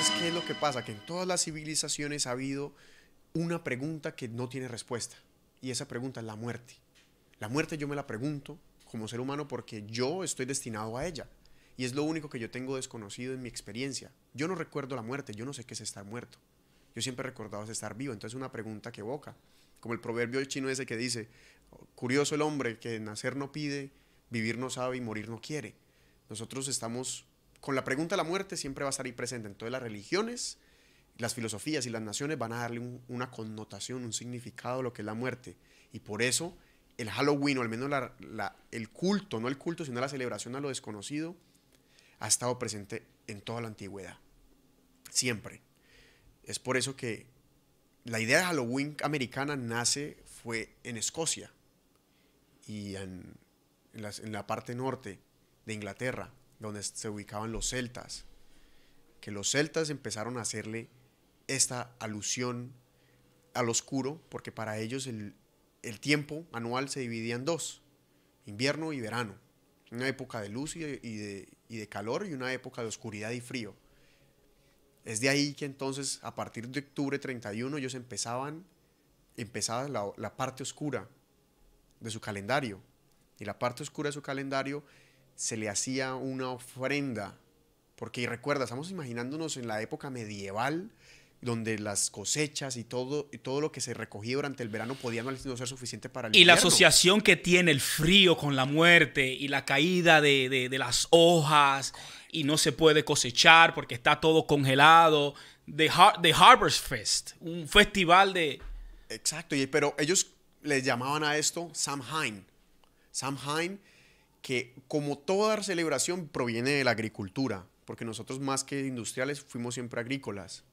Entonces, ¿qué es lo que pasa? Que en todas las civilizaciones ha habido una pregunta que no tiene respuesta. Y esa pregunta es la muerte. La muerte yo me la pregunto como ser humano porque yo estoy destinado a ella. Y es lo único que yo tengo desconocido en mi experiencia. Yo no recuerdo la muerte, yo no sé qué es estar muerto. Yo siempre he recordado es estar vivo. Entonces es una pregunta que evoca. Como el proverbio chino ese que dice, curioso el hombre que nacer no pide, vivir no sabe y morir no quiere. Nosotros estamos, con la pregunta de la muerte siempre va a estar ahí presente. Entonces las religiones, las filosofías y las naciones van a darle una connotación, un significado a lo que es la muerte. Y por eso el Halloween, o al menos el culto, no el culto, sino la celebración a lo desconocido, ha estado presente en toda la antigüedad. Siempre. Es por eso que la idea de Halloween americana fue en Escocia y en la parte norte de Inglaterra, donde se ubicaban los celtas. Que los celtas empezaron a hacerle esta alusión al oscuro, porque para ellos el tiempo anual se dividía en dos, invierno y verano. Una época de luz y de calor y una época de oscuridad y frío. Es de ahí que entonces, a partir de octubre 31, ellos empezaba la parte oscura de su calendario. Y la parte oscura de su calendario se le hacía una ofrenda. Porque recuerda, estamos imaginándonos en la época medieval, donde las cosechas y todo lo que se recogía durante el verano podía no ser suficiente para el Y invierno. la asociación que tiene el frío con la muerte y la caída de las hojas y no se puede cosechar porque está todo congelado. The Harvest Fest, un festival de... Exacto, pero ellos les llamaban a esto Samhain. Samhain, que como toda celebración proviene de la agricultura, porque nosotros más que industriales fuimos siempre agrícolas.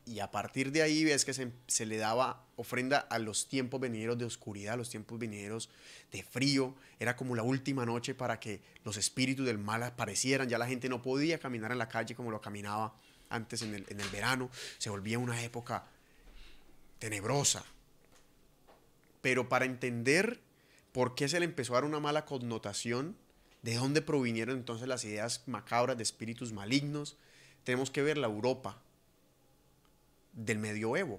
Y a partir de ahí ves que se le daba ofrenda a los tiempos venideros de oscuridad, a los tiempos venideros de frío. Era como la última noche para que los espíritus del mal aparecieran. Ya la gente no podía caminar en la calle como lo caminaba antes en el verano. Se volvía una época tenebrosa. Pero para entender por qué se le empezó a dar una mala connotación, de dónde provinieron entonces las ideas macabras de espíritus malignos, tenemos que ver la Europa del medioevo,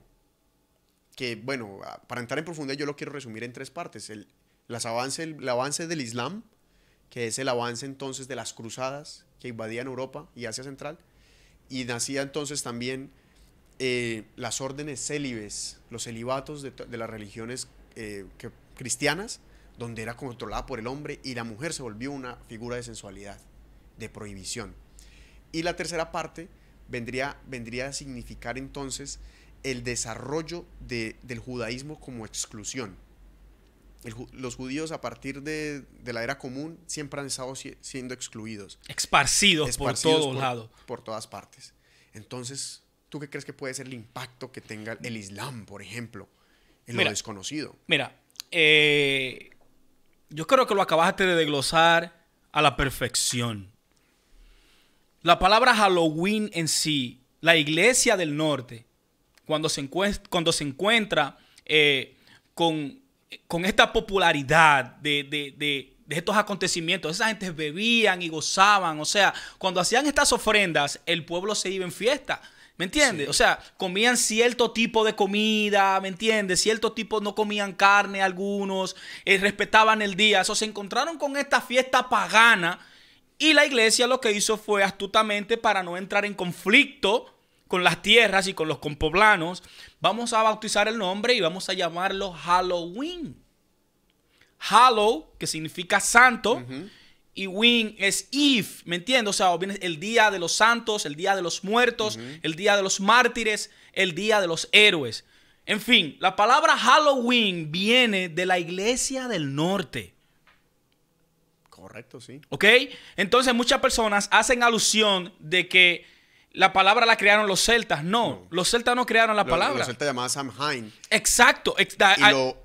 que bueno, para entrar en profundidad yo lo quiero resumir en tres partes. El avance del Islam, que es el avance entonces de las cruzadas que invadían Europa y Asia Central, y nacía entonces también las órdenes célibes, los celibatos de las religiones cristianas, donde era controlada por el hombre y la mujer se volvió una figura de sensualidad, de prohibición. Y la tercera parte vendría a significar entonces el desarrollo del judaísmo como exclusión. Los judíos a partir de la era común siempre han estado siendo excluidos. Esparcidos por todos lados. Por todas partes. Entonces, ¿tú qué crees que puede ser el impacto que tenga el Islam, por ejemplo, en lo desconocido? Mira, yo creo que lo acabaste de desglosar a la perfección. La palabra Halloween en sí, la iglesia del norte, cuando se encuentra con esta popularidad de estos acontecimientos, esa gente bebían y gozaban, o sea, cuando hacían estas ofrendas, el pueblo se iba en fiesta, ¿me entiendes? Sí. O sea, comían cierto tipo de comida, ¿me entiendes? Cierto tipo, no comían carne algunos, respetaban el día, eso se encontraron con esta fiesta pagana. Y la iglesia lo que hizo fue astutamente, para no entrar en conflicto con las tierras y con los compoblanos, vamos a bautizar el nombre y vamos a llamarlo Halloween. Hallow, que significa santo, y Ween es Eve, ¿me entiendes? O sea, viene el día de los santos, el día de los muertos, el día de los mártires, el día de los héroes. En fin, la palabra Halloween viene de la iglesia del norte. Correcto, sí. ¿Ok? Entonces muchas personas hacen alusión de que la palabra la crearon los celtas. No, los celtas no crearon la palabra. Los celtas llamaban Samhain. Exacto.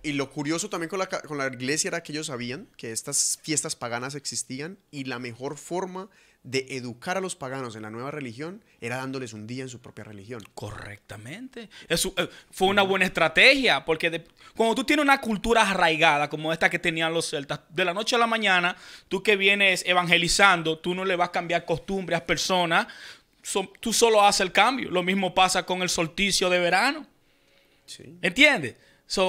Y lo curioso también con la iglesia era que ellos sabían que estas fiestas paganas existían y la mejor forma de educar a los paganos en la nueva religión era dándoles un día en su propia religión. Correctamente. Eso fue una buena estrategia, porque cuando tú tienes una cultura arraigada como esta que tenían los celtas, de la noche a la mañana, tú que vienes evangelizando, tú no le vas a cambiar costumbres a personas. tú solo haces el cambio. Lo mismo pasa con el solsticio de verano. Sí. ¿Entiendes?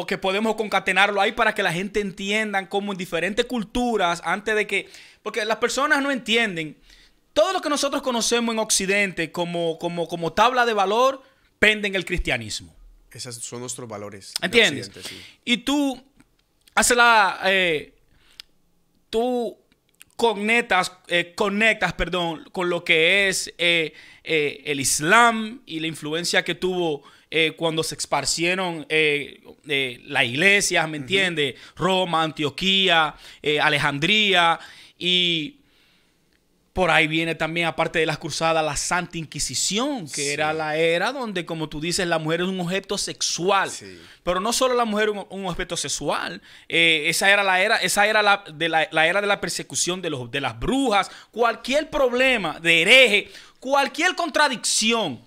Que podemos concatenarlo ahí para que la gente entienda cómo en diferentes culturas, antes de que... Porque las personas no entienden. Todo lo que nosotros conocemos en Occidente como tabla de valor pende en el cristianismo. Esos son nuestros valores. ¿Entiendes? Sí. Y tú tú conectas, con lo que es el Islam y la influencia que tuvo cuando se esparcieron las iglesias, ¿me entiendes? Roma, Antioquía, Alejandría, y por ahí viene también, aparte de las cruzadas, la Santa Inquisición, que era la era donde, como tú dices, la mujer es un objeto sexual. Sí. Pero no solo la mujer es un objeto sexual. Esa era la era de la persecución de las brujas. Cualquier problema de hereje, cualquier contradicción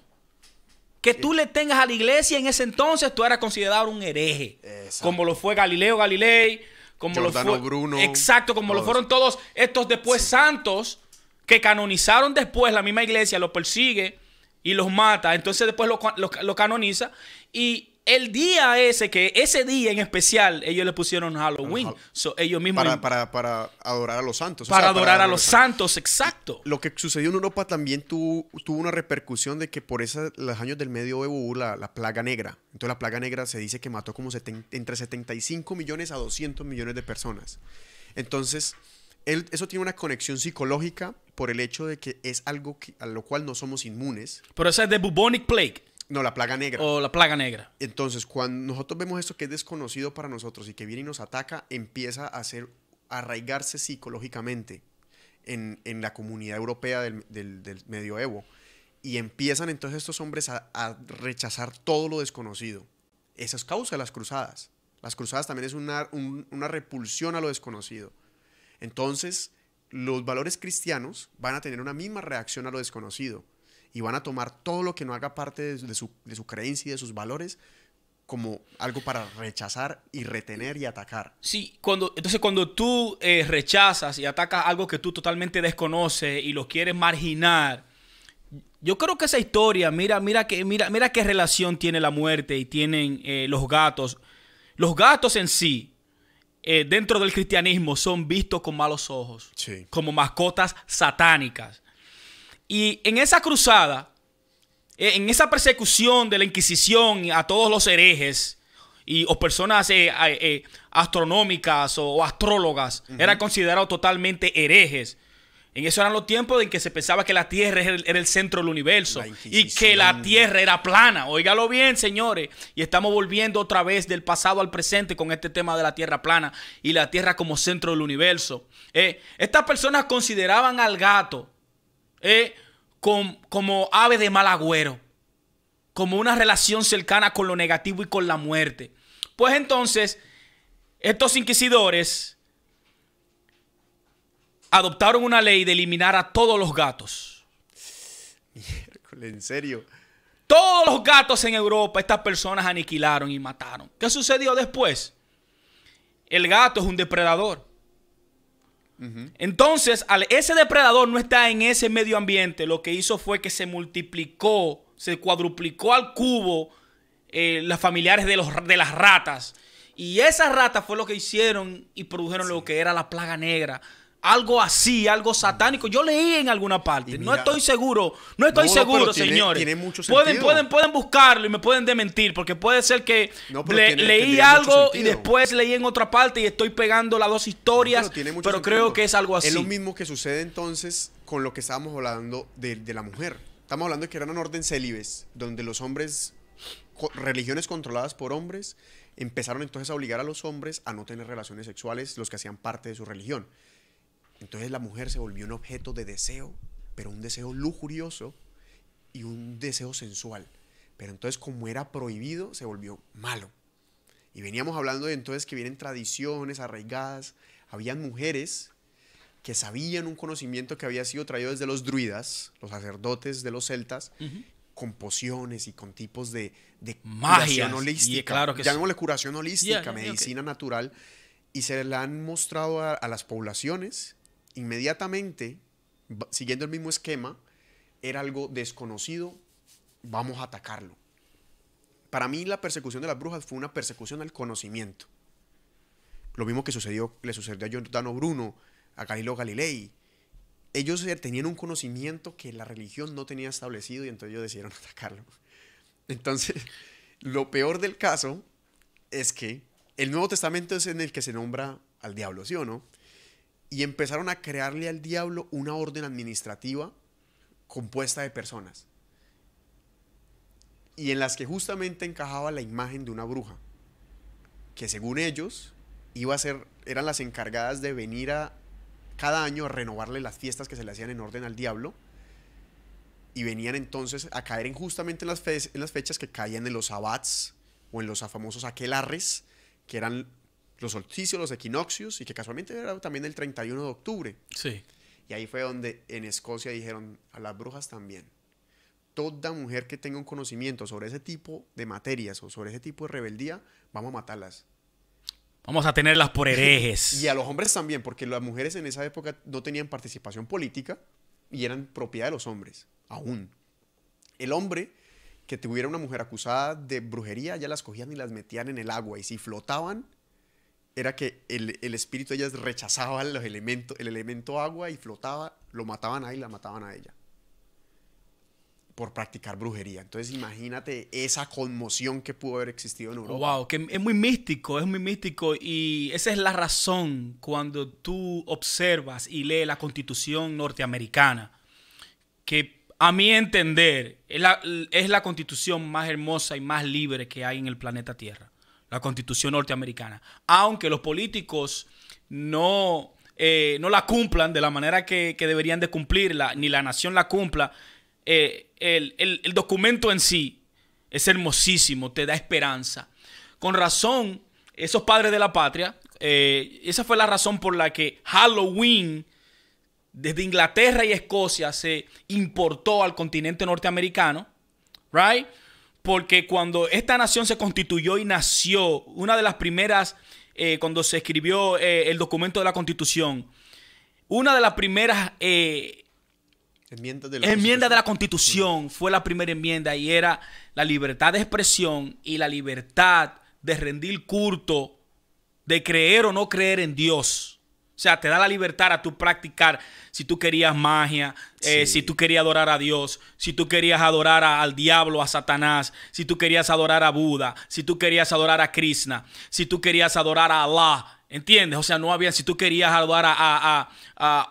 que tú le tengas a la iglesia en ese entonces, tú eras considerado un hereje. Exacto. Como lo fue Galileo Galilei, como Giordano lo fue Bruno. Exacto, como lo fueron todos estos después santos que canonizaron después. La misma iglesia los persigue y los mata. Entonces después lo canoniza. Y el día ese día en especial, ellos le pusieron Halloween. Ellos mismos para adorar a los santos. Para adorar a los santos, exacto. Lo que sucedió en Europa también tuvo una repercusión de que por los años del medioevo hubo la plaga negra. Entonces la plaga negra se dice que mató como entre 75 millones a 200 millones de personas. Entonces, eso tiene una conexión psicológica por el hecho de que es algo a lo cual no somos inmunes. Pero esa es de Bubonic Plague. No, la plaga negra. O la plaga negra. Entonces, cuando nosotros vemos esto que es desconocido para nosotros y que viene y nos ataca, empieza a arraigarse psicológicamente en la comunidad europea del medioevo. Y empiezan entonces estos hombres a rechazar todo lo desconocido. Esa es causa de las cruzadas. Las cruzadas también es una repulsión a lo desconocido. Entonces, los valores cristianos van a tener una misma reacción a lo desconocido y van a tomar todo lo que no haga parte de su creencia y de sus valores como algo para rechazar y retener y atacar. Sí, entonces cuando tú rechazas y atacas algo que tú totalmente desconoces y lo quieres marginar, yo creo que esa historia, mira qué relación tiene la muerte y tienen los gatos. Los gatos en sí, dentro del cristianismo, son vistos con malos ojos, sí, como mascotas satánicas. Y en esa cruzada, en esa persecución de la Inquisición a todos los herejes o personas astronómicas o astrólogas, eran considerados totalmente herejes. En eso eran los tiempos en que se pensaba que la Tierra era el centro del universo y que la Tierra era plana. Óigalo bien, señores. Y estamos volviendo otra vez del pasado al presente con este tema de la Tierra plana y la Tierra como centro del universo. Estas personas consideraban al gato como ave de mal agüero, como una relación cercana con lo negativo y con la muerte. Pues entonces, estos inquisidores adoptaron una ley de eliminar a todos los gatos. Miércoles, ¿en serio? Todos los gatos en Europa, estas personas aniquilaron y mataron. ¿Qué sucedió después? El gato es un depredador. Entonces, ese depredador no está en ese medio ambiente. Lo que hizo fue que se multiplicó, se cuadruplicó al cubo las familiares de las ratas. Y esas ratas fue lo que hicieron y produjeron lo que era la plaga negra. Algo así, algo satánico. Yo leí en alguna parte. Mira, no estoy seguro. No estoy seguro, señores. Tiene mucho sentido. Pueden buscarlo y me pueden desmentir. Porque puede ser que leí algo y después leí en otra parte y estoy pegando las dos historias. Pero creo que es algo así. Es lo mismo que sucede entonces con lo que estábamos hablando de la mujer. Estamos hablando de que era una orden célibes, donde los hombres, religiones controladas por hombres, empezaron entonces a obligar a los hombres a no tener relaciones sexuales, los que hacían parte de su religión. Entonces la mujer se volvió un objeto de deseo, pero un deseo lujurioso y un deseo sensual. Pero entonces, como era prohibido, se volvió malo. Y veníamos hablando de entonces que vienen tradiciones arraigadas. Habían mujeres que sabían un conocimiento que había sido traído desde los druidas, los sacerdotes de los celtas, con pociones y con tipos de curación holística. Claro que llamémosle curación holística, medicina natural. Y se la han mostrado a las poblaciones. Inmediatamente, siguiendo el mismo esquema, era algo desconocido, vamos a atacarlo. Para mí la persecución de las brujas fue una persecución al conocimiento. Lo mismo que le sucedió a Giordano Bruno, a Galileo Galilei. Ellos tenían un conocimiento que la religión no tenía establecido y entonces ellos decidieron atacarlo. Entonces, lo peor del caso es que el Nuevo Testamento es en el que se nombra al diablo, ¿sí o no? Y empezaron a crearle al diablo una orden administrativa compuesta de personas. Y en las que justamente encajaba la imagen de una bruja, que según ellos eran las encargadas de venir cada año a renovarle las fiestas que se le hacían en orden al diablo, y venían entonces a caer justamente en las fechas que caían en los sabbats o en los famosos aquelarres, que eran los solsticios, los equinoccios, y que casualmente era también el 31 de octubre. Sí. Y ahí fue donde en Escocia dijeron a las brujas también: toda mujer que tenga un conocimiento sobre ese tipo de materias o sobre ese tipo de rebeldía, vamos a matarlas. Vamos a tenerlas por herejes. Y a los hombres también, porque las mujeres en esa época no tenían participación política y eran propiedad de los hombres, aún. El hombre que tuviera una mujer acusada de brujería, ya las cogían y las metían en el agua, y si flotaban, era que el espíritu de ellas rechazaba el elemento agua y flotaba, lo mataban ahí y la mataban a ella por practicar brujería. Entonces imagínate esa conmoción que pudo haber existido en Europa. Wow, que es muy místico, y esa es la razón cuando tú observas y lees la Constitución norteamericana, que a mi entender es la Constitución más hermosa y más libre que hay en el planeta Tierra, la Constitución norteamericana. Aunque los políticos no la cumplan de la manera que deberían de cumplirla, ni la nación la cumpla, el documento en sí es hermosísimo, te da esperanza. Con razón, esos padres de la patria, esa fue la razón por la que Halloween desde Inglaterra y Escocia se importó al continente norteamericano, right? Porque cuando esta nación se constituyó y nació, una de las primeras, cuando se escribió el documento de la Constitución, una de las primeras enmiendas de la Constitución fue la primera enmienda, y era la libertad de expresión y la libertad de rendir culto, de creer o no creer en Dios. O sea, te da la libertad a tú practicar si tú querías magia, si tú querías adorar a Dios, si tú querías adorar al diablo, a Satanás, si tú querías adorar a Buda, si tú querías adorar a Krishna, si tú querías adorar a Allah, ¿entiendes? O sea, no había, si tú querías adorar a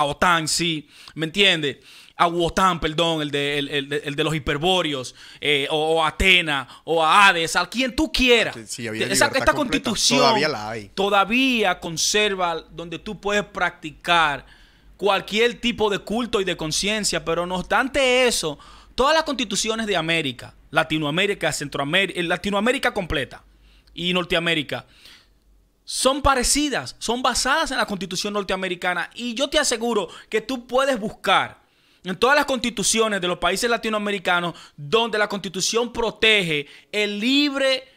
Otán, sí, ¿me entiendes? A Wotan, perdón, el de los hiperbóreos, o a Atena, o a Hades, a quien tú quieras. Sí, había esta completa. Constitución Todavía la hay. Todavía conserva donde tú puedes practicar cualquier tipo de culto y de conciencia, pero no obstante eso, todas las constituciones de América, Latinoamérica, Centroamérica, Latinoamérica completa y Norteamérica, son parecidas, son basadas en la Constitución norteamericana, y yo te aseguro que tú puedes buscar en todas las constituciones de los países latinoamericanos donde la Constitución protege el libre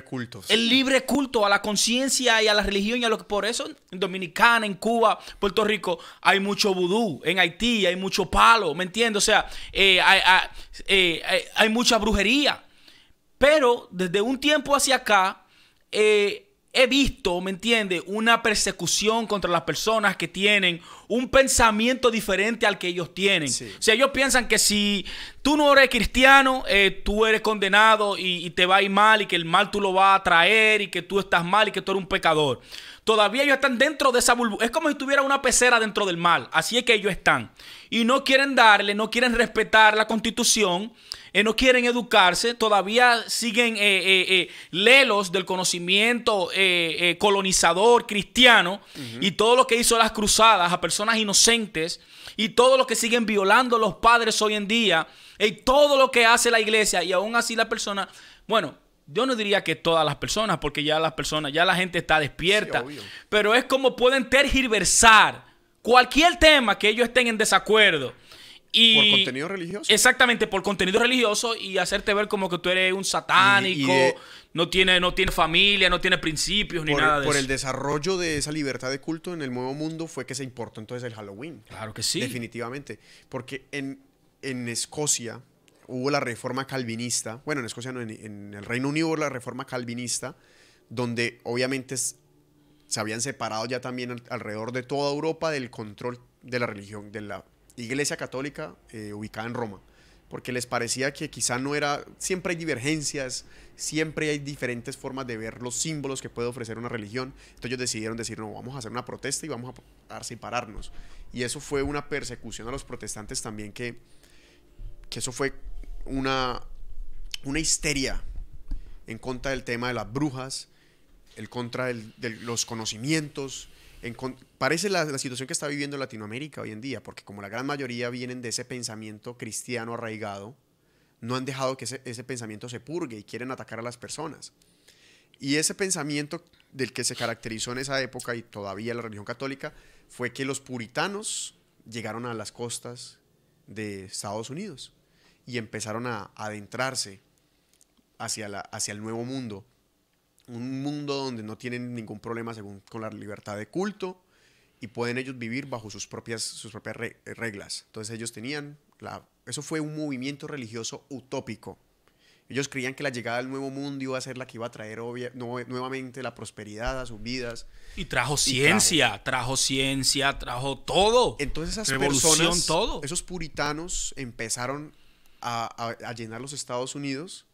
culto. El libre culto a la conciencia y a la religión, y a lo que por eso en Dominicana, en Cuba, Puerto Rico hay mucho vudú, en Haití hay mucho palo, ¿me entiendes? O sea, hay mucha brujería. Pero desde un tiempo hacia acá he visto, ¿me entiendes?, una persecución contra las personas que tienen un pensamiento diferente al que ellos tienen. Sí. O sea, ellos piensan que si tú no eres cristiano, tú eres condenado y te va a ir mal, y que el mal tú lo vas a traer, y que tú estás mal, y que tú eres un pecador. Todavía ellos están dentro de esa burbuja. Es como si tuviera una pecera dentro del mal. Así es que ellos están. Y no quieren no quieren respetar la Constitución, no quieren educarse, todavía siguen lelos del conocimiento colonizador cristiano, y todo lo que hizo las cruzadas a personas inocentes, y todo lo que siguen violando los padres hoy en día, y todo lo que hace la iglesia, y aún así la persona, bueno, yo no diría que todas las personas, porque ya la gente está despierta, sí, pero es como pueden tergiversar cualquier tema que ellos estén en desacuerdo, Por contenido religioso. Exactamente, por contenido religioso y hacerte ver como que tú eres un satánico, no tiene familia, no tiene principios ni nada de eso. Por el desarrollo de esa libertad de culto en el Nuevo Mundo fue que se importó entonces el Halloween. Claro que sí. Definitivamente. Porque en Escocia hubo la reforma calvinista. Bueno, en Escocia no, en el Reino Unido hubo la reforma calvinista, donde obviamente se habían separado ya también alrededor de toda Europa del control de la religión, de la Iglesia Católica ubicada en Roma, porque les parecía que quizá no era, siempre hay divergencias, siempre hay diferentes formas de ver los símbolos que puede ofrecer una religión. Entonces ellos decidieron decir, no, vamos a hacer una protesta y vamos a separarnos. Y eso fue una persecución a los protestantes también, que eso fue una histeria en contra del tema de las brujas, en contra de los conocimientos. Parece la situación que está viviendo Latinoamérica hoy en día, porque como la gran mayoría vienen de ese pensamiento cristiano arraigado, no han dejado que ese pensamiento se purgue y quieren atacar a las personas. Y ese pensamiento del que se caracterizó en esa época y todavía la religión católica fue que los puritanos llegaron a las costas de Estados Unidos y empezaron a adentrarse hacia el Nuevo Mundo. Un mundo donde no tienen ningún problema con la libertad de culto y pueden ellos vivir bajo sus propias reglas. Entonces ellos tenían, eso fue un movimiento religioso utópico. Ellos creían que la llegada del Nuevo Mundo iba a ser la que iba a traer nuevamente la prosperidad a sus vidas. Y trajo ciencia, trajo todo. Entonces esas revolución, personas, todo. Esos puritanos empezaron a llenar los Estados Unidos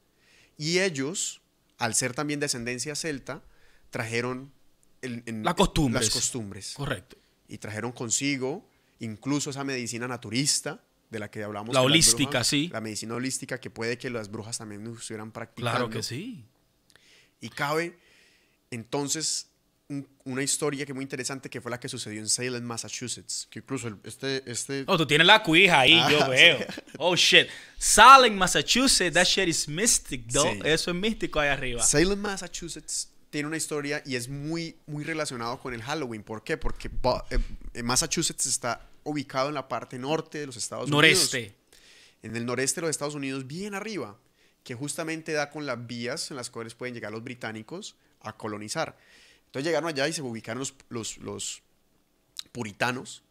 y ellos, al ser también descendencia celta, trajeron las costumbres. Correcto. Y trajeron consigo incluso esa medicina naturista de la que hablamos. La holística, sí. La medicina holística, que puede que las brujas también estuvieran practicando. Claro que sí. Y cabe entonces una historia que es muy interesante, que fue la que sucedió en Salem, Massachusetts. Que incluso Oh, tú tienes la cuija ahí, yo veo. Sí. Oh, shit. Salem, Massachusetts, that shit is mystic, though. Sí. Eso es místico ahí arriba. Salem, Massachusetts tiene una historia y es muy, muy relacionado con el Halloween. ¿Por qué? Porque Massachusetts está ubicado en la parte norte de los Estados Unidos. Noreste. En el noreste de los Estados Unidos, bien arriba, que justamente da con las vías en las cuales pueden llegar los británicos a colonizar. Entonces llegaron allá y se ubicaron los puritanos,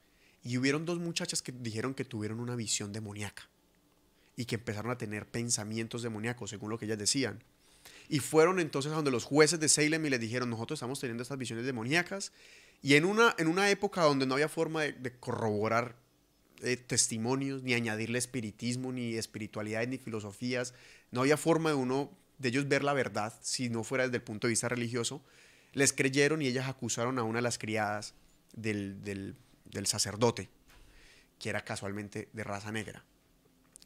y hubieron dos muchachas que dijeron que tuvieron una visión demoníaca y que empezaron a tener pensamientos demoníacos, según lo que ellas decían. Y fueron entonces a donde los jueces de Salem y les dijeron, nosotros estamos teniendo estas visiones demoníacas. Y en una época donde no había forma de corroborar testimonios, ni añadirle espiritismo, ni espiritualidades, ni filosofías, no había forma de ellos ver la verdad si no fuera desde el punto de vista religioso. Les creyeron y ellas acusaron a una de las criadas del sacerdote, que era casualmente de raza negra.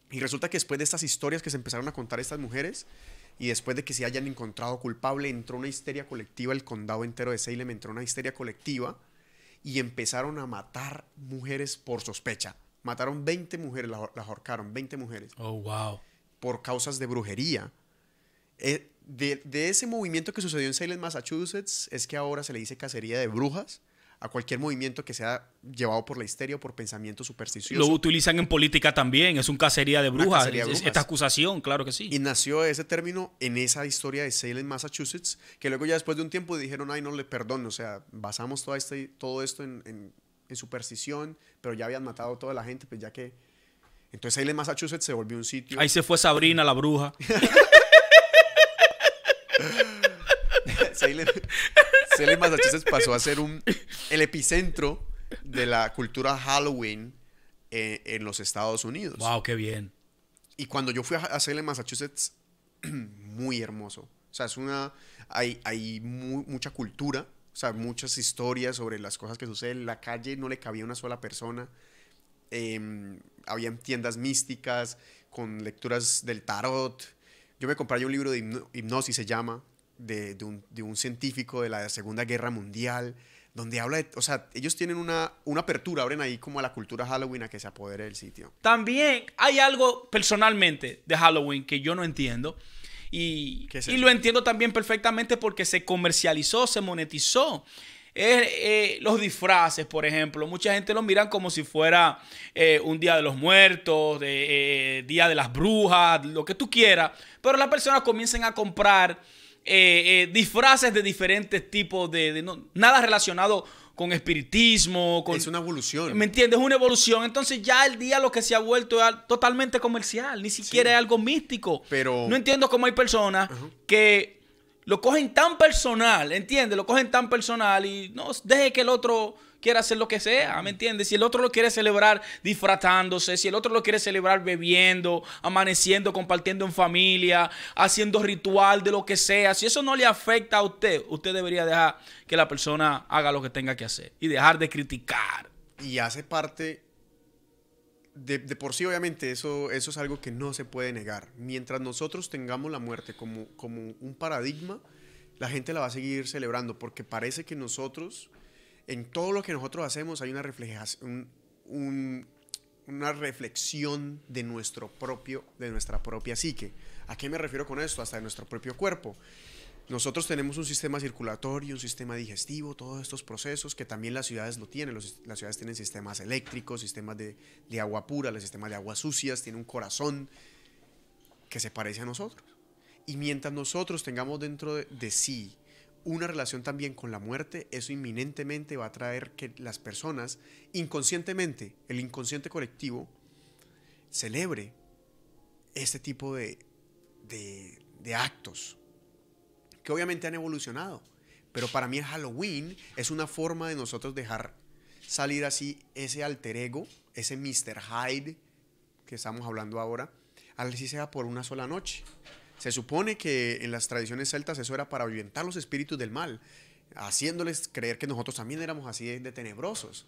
Y resulta que después de estas historias que se empezaron a contar estas mujeres, y después de que se hayan encontrado culpable, entró una histeria colectiva, el condado entero de Salem entró una histeria colectiva, y empezaron a matar mujeres por sospecha. Mataron 20 mujeres, las ahorcaron, 20 mujeres. Oh, wow. Por causas de brujería. De ese movimiento que sucedió en Salem, Massachusetts, es que ahora se le dice cacería de brujas a cualquier movimiento que sea llevado por la histeria o por pensamiento supersticioso. Lo utilizan en política también, es un cacería de brujas. Esta acusación, claro que sí. Y nació ese término en esa historia de Salem, Massachusetts, que luego ya después de un tiempo dijeron, ay, no le perdono, o sea, basamos todo esto en superstición, pero ya habían matado a toda la gente, pues ya que... Entonces Salem, Massachusetts se volvió un sitio... Ahí se fue Sabrina, la bruja. Salem, Massachusetts pasó a ser el epicentro de la cultura Halloween en los Estados Unidos. Wow, qué bien. Y cuando yo fui a Salem, Massachusetts, muy hermoso. O sea, hay mucha cultura, o sea, muchas historias sobre las cosas que suceden. En la calle no le cabía una sola persona. Habían tiendas místicas con lecturas del tarot. Yo me compré un libro de hipnosis, se llama, de un científico de la Segunda Guerra Mundial, donde habla de, o sea, ellos tienen una apertura, abren ahí como a la cultura Halloween a que se apodere del sitio. También hay algo personalmente de Halloween que yo no entiendo, y lo entiendo también perfectamente porque se comercializó, se monetizó. Los disfraces, por ejemplo. Mucha gente lo miran como si fuera un Día de los Muertos, Día de las Brujas, lo que tú quieras. Pero las personas comienzan a comprar disfraces de diferentes tipos nada relacionado con espiritismo. Es una evolución. ¿Me entiendes? Es una evolución. Entonces ya el día lo que se ha vuelto es totalmente comercial. Ni siquiera es algo místico. Pero no entiendo cómo hay personas que lo cogen tan personal, ¿entiendes? Lo cogen tan personal y no deje que el otro quiera hacer lo que sea, ¿me entiendes? Si el otro lo quiere celebrar disfrazándose, si el otro lo quiere celebrar bebiendo, amaneciendo, compartiendo en familia, haciendo ritual de lo que sea, si eso no le afecta a usted, usted debería dejar que la persona haga lo que tenga que hacer y dejar de criticar. Y hace parte, de por sí obviamente, eso es algo que no se puede negar. Mientras nosotros tengamos la muerte como un paradigma, la gente la va a seguir celebrando, porque parece que nosotros, en todo lo que nosotros hacemos, hay una reflexión de nuestra propia psique. ¿A qué me refiero con esto? Hasta de nuestro propio cuerpo. Nosotros tenemos un sistema circulatorio, un sistema digestivo, todos estos procesos que también las ciudades lo tienen. Las ciudades tienen sistemas eléctricos, sistemas de agua pura, los sistemas de aguas sucias, tienen un corazón que se parece a nosotros. Y mientras nosotros tengamos dentro de sí una relación también con la muerte, eso inminentemente va a traer que las personas, inconscientemente, el inconsciente colectivo, celebre este tipo de actos que obviamente han evolucionado. Pero para mí el Halloween es una forma de nosotros dejar salir así ese alter ego, ese Mr. Hyde que estamos hablando ahora, así sea por una sola noche. Se supone que en las tradiciones celtas eso era para ahuyentar los espíritus del mal, haciéndoles creer que nosotros también éramos así de tenebrosos.